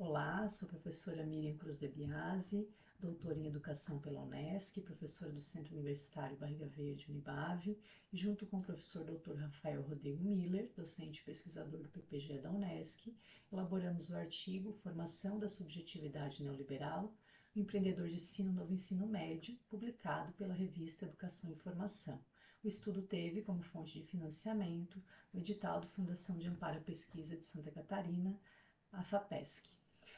Olá, sou a professora Miriam Cruz de Biasi, doutora em Educação pela Unesc, professora do Centro Universitário Barriga Verde, Unibave, e junto com o professor Dr. Rafael Rodrigo Miller, docente e pesquisador do PPGE da Unesc, elaboramos o artigo Formação da Subjetividade Neoliberal, o empreendedor de ensino novo ensino médio, publicado pela revista Educação e Formação. O estudo teve como fonte de financiamento o edital do Fundação de Amparo à Pesquisa de Santa Catarina, a FAPESC.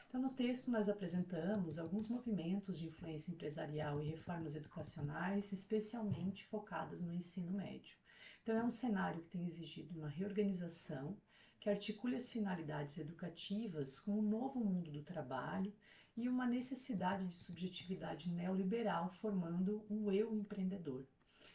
Então, no texto, nós apresentamos alguns movimentos de influência empresarial e reformas educacionais, especialmente focadas no ensino médio. Então, é um cenário que tem exigido uma reorganização que articule as finalidades educativas com o novo mundo do trabalho e uma necessidade de subjetividade neoliberal, formando um eu empreendedor.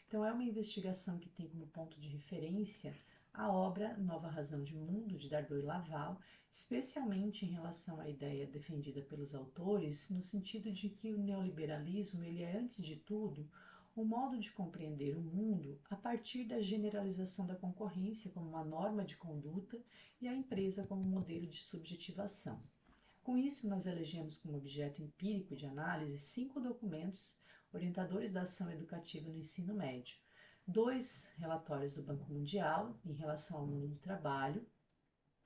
Então, é uma investigação que tem como ponto de referência a obra Nova Razão de Mundo, de Dardot e Laval, especialmente em relação à ideia defendida pelos autores, no sentido de que o neoliberalismo ele é, antes de tudo, um modo de compreender o mundo a partir da generalização da concorrência como uma norma de conduta e a empresa como um modelo de subjetivação. Com isso, nós elegemos como objeto empírico de análise 5 documentos orientadores da ação educativa no ensino médio, 2 relatórios do Banco Mundial em relação ao mundo do trabalho,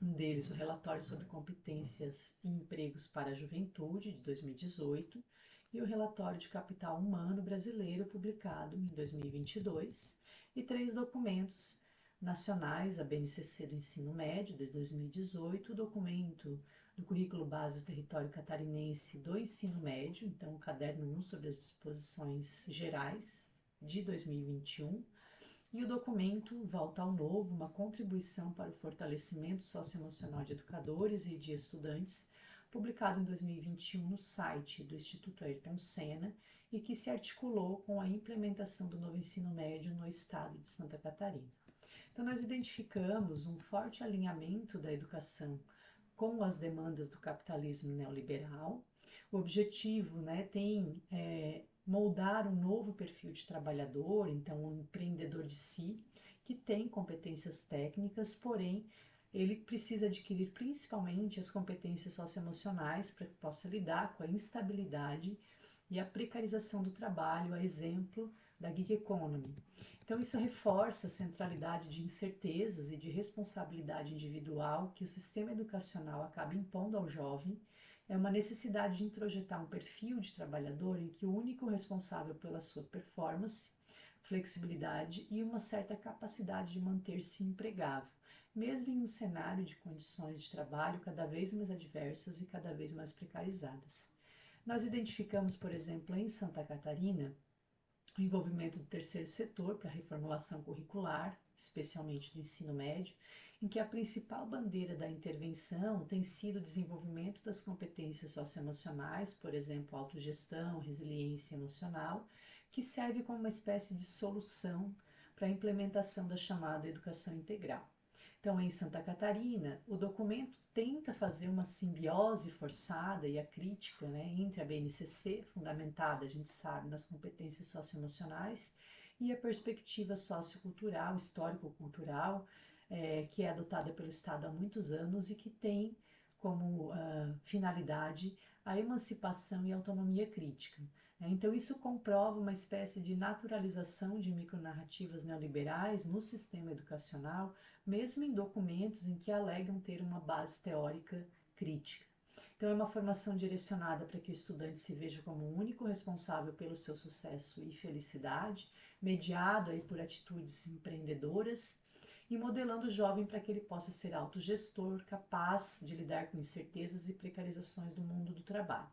um deles o relatório sobre competências e empregos para a juventude, de 2018, e o relatório de capital humano brasileiro, publicado em 2022, e 3 documentos nacionais, a BNCC do Ensino Médio, de 2018, o documento do Currículo Base do Território Catarinense do Ensino Médio, então o caderno 1 sobre as disposições gerais, de 2021, e o documento Volta ao Novo, uma contribuição para o fortalecimento socioemocional de educadores e de estudantes, publicado em 2021 no site do Instituto Ayrton Senna e que se articulou com a implementação do novo ensino médio no estado de Santa Catarina. Então, nós identificamos um forte alinhamento da educação com as demandas do capitalismo neoliberal. O objetivo tem moldar um novo perfil de trabalhador, então um empreendedor de si, que tem competências técnicas, porém ele precisa adquirir principalmente as competências socioemocionais para que possa lidar com a instabilidade e a precarização do trabalho, a exemplo da gig economy. Então isso reforça a centralidade de incertezas e de responsabilidade individual que o sistema educacional acaba impondo ao jovem. É uma necessidade de introjetar um perfil de trabalhador em que o único responsável pela sua performance, flexibilidade e uma certa capacidade de manter-se empregável, mesmo em um cenário de condições de trabalho cada vez mais adversas e cada vez mais precarizadas. Nós identificamos, por exemplo, em Santa Catarina, o envolvimento do terceiro setor para a reformulação curricular, especialmente do ensino médio, em que a principal bandeira da intervenção tem sido o desenvolvimento das competências socioemocionais, por exemplo, autogestão, resiliência emocional, que serve como uma espécie de solução para a implementação da chamada educação integral. Então, em Santa Catarina, o documento tenta fazer uma simbiose forçada e acrítica entre a BNCC, fundamentada, a gente sabe, nas competências socioemocionais, e a perspectiva sociocultural, histórico-cultural, que é adotada pelo Estado há muitos anos e que tem como finalidade a emancipação e autonomia crítica. Então, isso comprova uma espécie de naturalização de micronarrativas neoliberais no sistema educacional, mesmo em documentos em que alegam ter uma base teórica crítica. Então, é uma formação direcionada para que o estudante se veja como o único responsável pelo seu sucesso e felicidade, mediado aí por atitudes empreendedoras, e modelando o jovem para que ele possa ser autogestor, capaz de lidar com incertezas e precarizações do mundo do trabalho.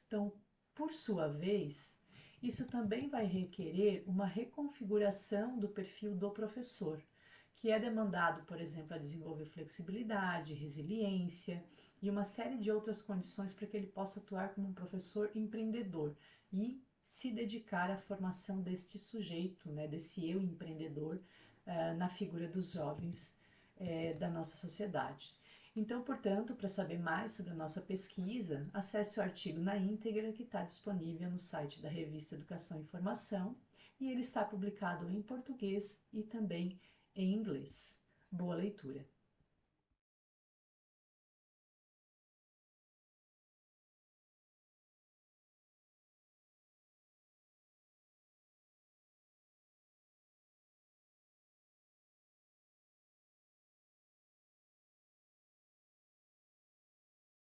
Então, por sua vez, isso também vai requerer uma reconfiguração do perfil do professor, que é demandado, por exemplo, a desenvolver flexibilidade, resiliência e uma série de outras condições para que ele possa atuar como um professor empreendedor e se dedicar à formação deste sujeito, desse eu empreendedor, na figura dos jovens da nossa sociedade. Então, portanto, para saber mais sobre a nossa pesquisa, acesse o artigo na íntegra que está disponível no site da revista Educação e Formação e ele está publicado em português e também em inglês. Boa leitura!